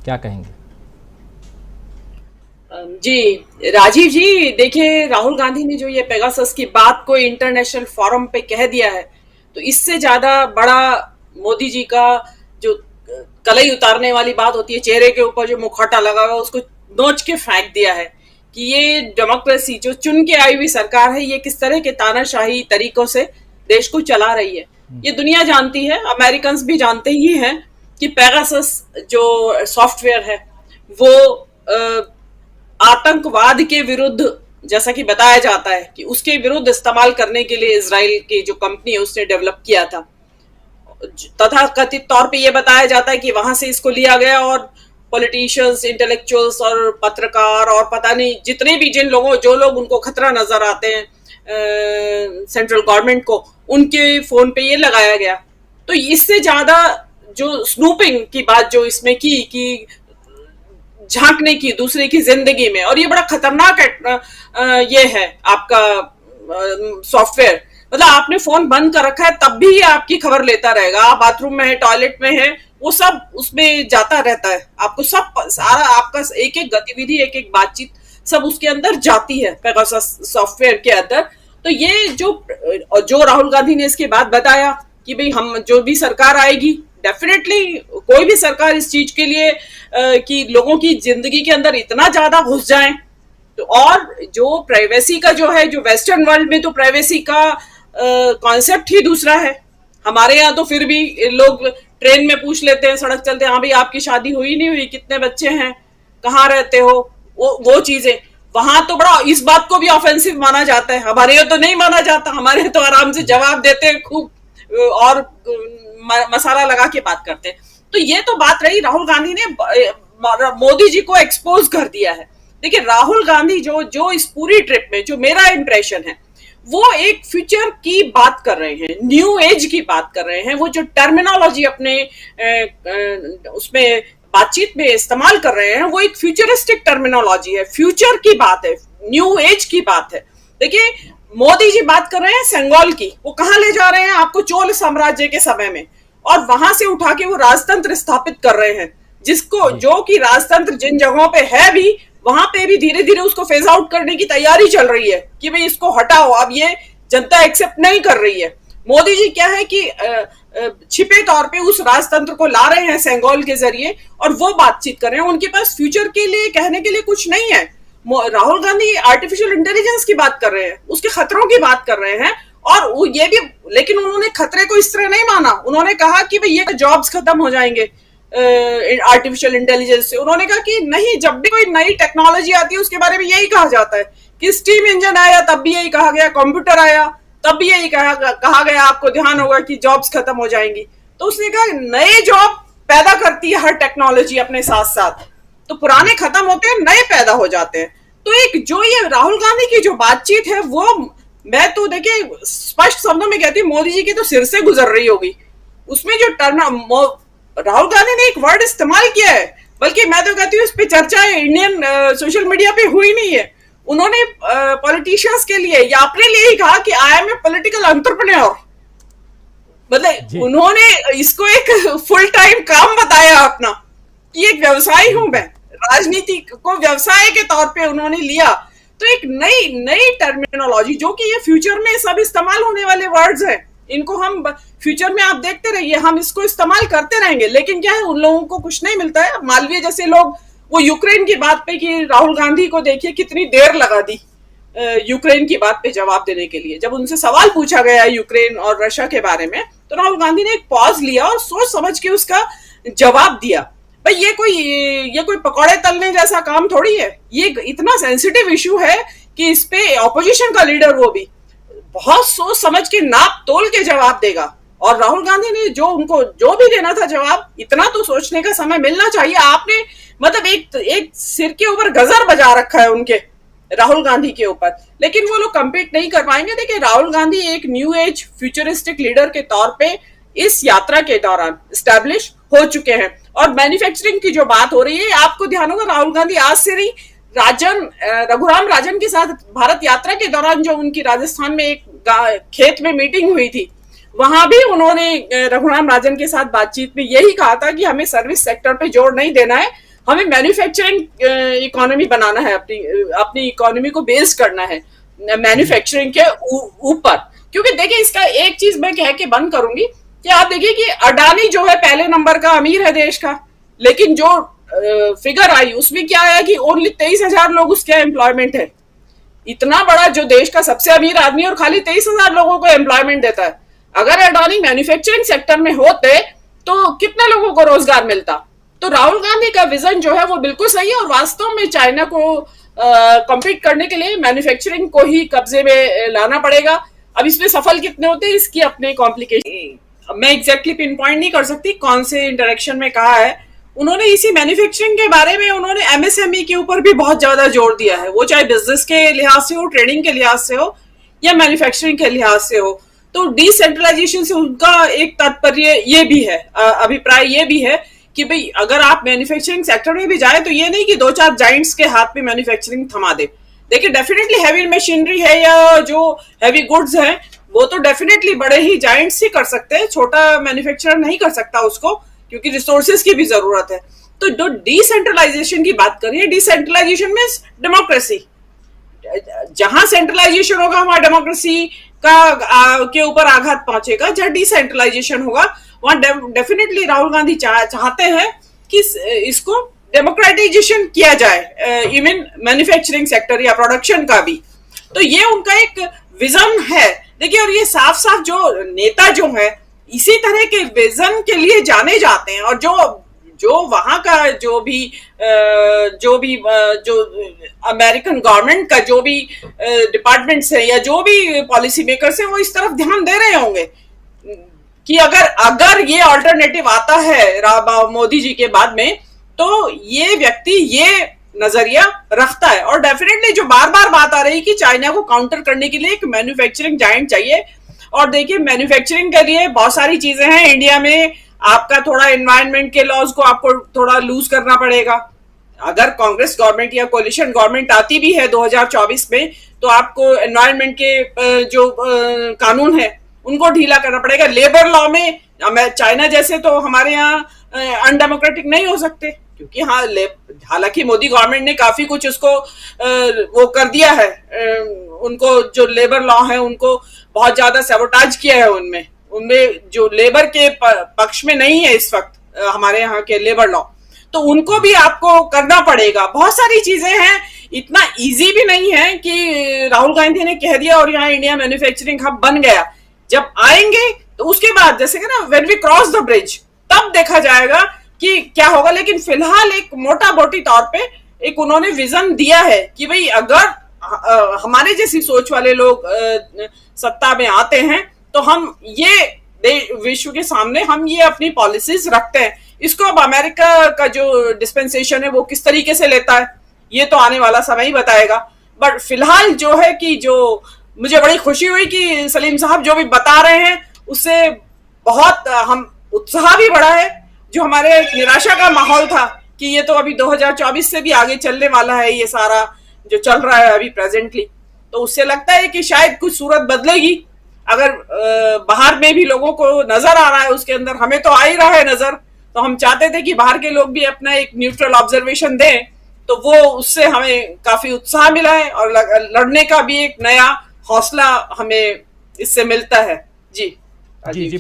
क्या कहेंगे? जी राजीव जी, देखिए राहुल गांधी ने जो ये पेगासस की बात को इंटरनेशनल फोरम पे कह दिया है, तो इससे ज्यादा बड़ा मोदी जी का जो कलई उतारने वाली बात होती है, चेहरे के ऊपर जो मुखौटा लगा हुआ उसको नोच के फेंक दिया है कि ये डेमोक्रेसी जो चुन के आई हुई सरकार है, ये किस तरह के तानाशाही तरीकों से देश को चला रही है। ये दुनिया जानती है, अमेरिकन भी जानते ही हैं कि पेगासस जो सॉफ्टवेयर है वो आतंकवाद के विरुद्ध, जैसा कि बताया जाता है कि उसके विरुद्ध इस्तेमाल करने के लिए इजराइल की जो कंपनी है उसने डेवलप किया था। तथा कथित तौर पे ये बताया जाता है कि वहां से इसको लिया गया और पॉलिटिशियंस, इंटेलेक्चुअल्स और पत्रकार और पता नहीं जितने भी जिन लोगों जो लोग उनको खतरा नजर आते हैं सेंट्रल गवर्नमेंट को, उनके फोन पे ये लगाया गया। तो इससे ज्यादा जो स्नूपिंग की बात जो इसमें की कि झांकने की दूसरे की जिंदगी में, और ये बड़ा खतरनाक ये है आपका सॉफ्टवेयर। मतलब आपने फोन बंद कर रखा है तब भी ये आपकी खबर लेता रहेगा, आप बाथरूम में है, टॉयलेट में है, वो सब उसमें जाता रहता है। आपको सब सारा आपका एक एक गतिविधि, एक एक बातचीत सब उसके अंदर जाती है पेगासस सॉफ्टवेयर के अंदर। तो ये जो राहुल गांधी ने इसके बाद बताया कि भाई हम जो भी सरकार आएगी, डेफिनेटली कोई भी सरकार इस चीज के लिए कि लोगों की जिंदगी के अंदर इतना ज्यादा घुस जाए, तो और जो प्राइवेसी का जो है, जो वेस्टर्न वर्ल्ड में तो प्राइवेसी का कॉन्सेप्ट ही दूसरा है। हमारे यहाँ तो फिर भी लोग ट्रेन में पूछ लेते हैं, सड़क चलते हैं, हाँ भाई आपकी शादी हुई नहीं हुई, कितने बच्चे हैं, कहाँ रहते हो, वो चीजें वहां तो बड़ा इस बात को भी ऑफेंसिव माना जाता है। हमारे यहाँ तो नहीं माना जाता, हमारे यहाँ तो आराम से जवाब देते हैं खूब और मसाला लगा के बात करते हैं। तो ये तो बात रही, राहुल गांधी ने मोदी जी को एक्सपोज कर दिया है। देखिए राहुल गांधी जो जो इस पूरी ट्रिप में जो मेरा इंप्रेशन है, वो एक फ्यूचर की बात कर रहे हैं, न्यू एज की बात कर रहे हैं। वो जो टर्मिनोलॉजी अपने उसमें बातचीत में इस्तेमाल कर रहे हैं, वो एक फ्यूचरिस्टिक टर्मिनोलॉजी है, फ्यूचर की बात है, न्यू एज की बात है। देखिए मोदी जी बात कर रहे हैं सेंगोल की, वो कहां ले जा रहे हैं आपको, चोल साम्राज्य के समय में, और वहां से उठा के वो राजतंत्र स्थापित कर रहे हैं, जिसको जो कि राजतंत्र जिन जगहों पे है भी, वहां पे भी धीरे धीरे उसको फेज आउट करने की तैयारी चल रही है कि भाई इसको हटाओ, अब ये जनता एक्सेप्ट नहीं कर रही है। मोदी जी क्या है कि छिपे तौर पे उस राजतंत्र को ला रहे हैं सेंगोल के जरिए, और वो बातचीत कर रहे हैं। उनके पास फ्यूचर के लिए कहने के लिए कुछ नहीं है। राहुल गांधी आर्टिफिशियल इंटेलिजेंस की बात कर रहे हैं, उसके खतरों की बात कर रहे हैं, और ये भी, लेकिन उन्होंने खतरे को इस तरह नहीं माना। उन्होंने कहा कि भाई ये जॉब्स खत्म हो जाएंगे आर्टिफिशियल इंटेलिजेंस से। उन्होंने कहा कि नहीं, जब भी कोई नई टेक्नोलॉजी आती है उसके बारे में यही कहा जाता है कि स्टीम इंजन आया तब भी यही कहा गया, कंप्यूटर आया तब भी यही कहा गया, आपको ध्यान होगा कि जॉब्स खत्म हो जाएंगी। तो उसने कहा नए जॉब पैदा करती है हर टेक्नोलॉजी अपने साथ साथ, तो पुराने खत्म होते हैं, नए पैदा हो जाते हैं। तो एक जो ये राहुल गांधी की जो बातचीत है, वो मैं तो देखिए स्पष्ट शब्दों में कहती हूँ मोदी जी के तो सिर से गुजर रही होगी। उसमें जो राहुल गांधी ने एक वर्ड इस्तेमाल किया है, बल्कि मैं तो कहती हूँ इस पे चर्चा इंडियन सोशल मीडिया पे हुई नहीं है। उन्होंने पॉलिटिशियंस के लिए या अपने लिए ही कहा कि I am a political entrepreneur. मतलब जी। उन्होंने इसको एक फुल टाइम काम बताया अपना कि एक व्यवसायी हूं मैं, राजनीति को व्यवसाय के तौर पे उन्होंने लिया। तो एक नई नई टर्मिनोलॉजी, जो कि ये फ्यूचर में सब इस्तेमाल होने वाले वर्ड्स हैं, इनको हम फ्यूचर में आप देखते रहिए, हम इसको इस्तेमाल करते रहेंगे। लेकिन क्या है, उन लोगों को कुछ नहीं मिलता है। मालवीय जैसे लोग, वो यूक्रेन की बात पे कि राहुल गांधी को देखिए कितनी देर लगा दी यूक्रेन की बात पे जवाब देने के लिए। जब उनसे सवाल पूछा गया यूक्रेन और रशिया के बारे में, तो राहुल गांधी ने एक पॉज लिया और सोच समझ के उसका जवाब दिया। भाई ये कोई पकौड़े तलने जैसा काम थोड़ी है, ये इतना सेंसिटिव इशू है कि इस पे ऑपोजिशन का लीडर वो भी बहुत सोच समझ के नाप तोल के जवाब देगा। और राहुल गांधी ने जो उनको जो भी देना था जवाब, इतना तो सोचने का समय मिलना चाहिए। आपने मतलब एक सिर के ऊपर गजर बजा रखा है उनके, राहुल गांधी के ऊपर, लेकिन वो लोग कंपीट नहीं कर पाएंगे। देखिए राहुल गांधी एक न्यू एज फ्यूचरिस्टिक लीडर के तौर पे इस यात्रा के दौरान स्टैब्लिश हो चुके हैं। और मैन्युफैक्चरिंग की जो बात हो रही है, आपको ध्यान होगा राहुल गांधी आज से नहीं, रघुराम राजन के साथ भारत यात्रा के दौरान जो उनकी राजस्थान में एक खेत में मीटिंग हुई थी, वहां भी उन्होंने रघुराम राजन के साथ बातचीत में यही कहा था कि हमें सर्विस सेक्टर पे जोर नहीं देना है, हमें मैन्युफैक्चरिंग इकोनॉमी बनाना है, अपनी अपनी इकोनॉमी को बेस करना है मैन्युफैक्चरिंग के ऊपर। क्योंकि देखिए, इसका एक चीज मैं कह के बंद करूंगी कि आप देखिए कि अडानी जो है पहले नंबर का अमीर है देश का, लेकिन जो फिगर आई उसमें क्या आया कि ओनली 23,000 लोग उसके एम्प्लॉयमेंट है। इतना बड़ा जो देश का सबसे अमीर आदमी और खाली 23,000 लोगों को एम्प्लॉयमेंट देता है। अगर अडानी मैन्युफैक्चरिंग सेक्टर में होते तो कितने लोगों को रोजगार मिलता। तो राहुल गांधी का विजन जो है वो बिल्कुल सही है, और वास्तव में चाइना को कम्पीट करने के लिए मैन्युफैक्चरिंग को ही कब्जे में लाना पड़ेगा। अब इसमें सफल कितने होते हैं इसकी अपने कॉम्प्लिकेशन, मैं एग्जैक्टली पिन पॉइंट नहीं कर सकती कौन से इंटरेक्शन में कहा है उन्होंने। इसी मैन्युफैक्चरिंग के बारे में उन्होंने एमएसएमई के ऊपर भी बहुत ज्यादा जोर दिया है, वो चाहे बिजनेस के लिहाज से हो, ट्रेडिंग के लिहाज से हो, या मैन्युफैक्चरिंग के लिहाज से हो। तो डिसेंट्रलाइजेशन से उनका एक तात्पर्य ये भी है, अभिप्राय ये भी है कि भाई अगर आप मैन्युफैक्चरिंग सेक्टर में भी जाए तो ये नहीं कि 2-4 जाइंट्स के हाथ में मैन्युफैक्चरिंग थमा दे। देखिए, डेफिनेटली हैवी मशीनरी है या जो हैवी गुड्स है वो तो डेफिनेटली बड़े ही जाइंट्स ही कर सकते हैं, छोटा मैन्युफैक्चरर नहीं कर सकता उसको, क्योंकि रिसोर्सेज की भी जरूरत है। तो जो डिसेंट्रलाइजेशन की बात करिए, डिसेंट्रलाइजेशन मीन्स डेमोक्रेसी। जहां सेंट्रलाइजेशन होगा वहां डेमोक्रेसी का के ऊपर आघात पहुंचेगा। जहां डिसेंट्रलाइजेशन होगा वहां डेफिनेटली राहुल गांधी चाहते हैं कि इसको डेमोक्रेटाइजेशन किया जाए, इवन मैन्युफैक्चरिंग सेक्टर या प्रोडक्शन का भी। तो ये उनका एक विजन है। देखिए, और ये साफ साफ जो नेता जो है इसी तरह के विजन के लिए जाने जाते हैं, और जो वहां का जो अमेरिकन गवर्नमेंट का जो भी डिपार्टमेंट्स है या जो भी पॉलिसी मेकर्स है वो इस तरफ ध्यान दे रहे होंगे कि अगर ये ऑल्टरनेटिव आता है मोदी जी के बाद में, तो ये व्यक्ति ये नजरिया रखता है। और डेफिनेटली जो बार बार बात आ रही कि चाइना को काउंटर करने के लिए एक मैन्युफैक्चरिंग जायंट चाहिए। और देखिए, मैन्युफैक्चरिंग के लिए बहुत सारी चीजें हैं। इंडिया में आपका थोड़ा एनवायरनमेंट के लॉज को आपको थोड़ा लूज करना पड़ेगा। अगर कांग्रेस गवर्नमेंट या कोलिशन गवर्नमेंट आती भी है 2024 में, तो आपको एनवायरनमेंट के जो कानून है उनको ढीला करना पड़ेगा। लेबर लॉ में चाइना जैसे तो हमारे यहाँ अनडेमोक्रेटिक नहीं हो सकते, क्योंकि हालांकि मोदी गवर्नमेंट ने काफी कुछ उसको वो कर दिया है, उनको जो लेबर लॉ है उनको बहुत ज्यादा सैबोटाज किया है। उनमें जो लेबर के पक्ष में नहीं है इस वक्त हमारे यहाँ के लेबर लॉ, तो उनको भी आपको करना पड़ेगा। बहुत सारी चीजें हैं, इतना इजी भी नहीं है कि राहुल गांधी ने कह दिया और यहाँ इंडिया मैन्युफैक्चरिंग हब बन गया। जब आएंगे तो उसके बाद जैसे कि ना when we cross the bridge, तब देखा जाएगा कि क्या होगा। लेकिन फिलहाल एक मोटा मोटी तौर पे एक उन्होंने विजन दिया है कि भाई अगर हमारे जैसी सोच वाले लोग सत्ता में आते हैं तो हम ये विश्व के सामने हम ये अपनी पॉलिसीज रखते हैं। इसको अब अमेरिका का जो डिस्पेंसेशन है वो किस तरीके से लेता है ये तो आने वाला समय ही बताएगा। बट फिलहाल जो है कि जो मुझे बड़ी खुशी हुई कि सलीम साहब जो भी बता रहे हैं उससे बहुत हम उत्साह भी बढ़ा है। जो हमारे निराशा का माहौल था कि ये तो अभी 2024 से भी आगे चलने वाला है, ये सारा जो चल रहा है अभी प्रेजेंटली, तो उससे लगता है कि शायद कुछ सूरत बदलेगी। अगर बाहर में भी लोगों को नजर आ रहा है, उसके अंदर हमें तो आ ही रहा है नजर, तो हम चाहते थे कि बाहर के लोग भी अपना एक न्यूट्रल ऑब्जर्वेशन दें, तो वो उससे हमें काफी उत्साह मिला है और लड़ने का भी एक नया हौसला हमें इससे मिलता है। जी जी जी।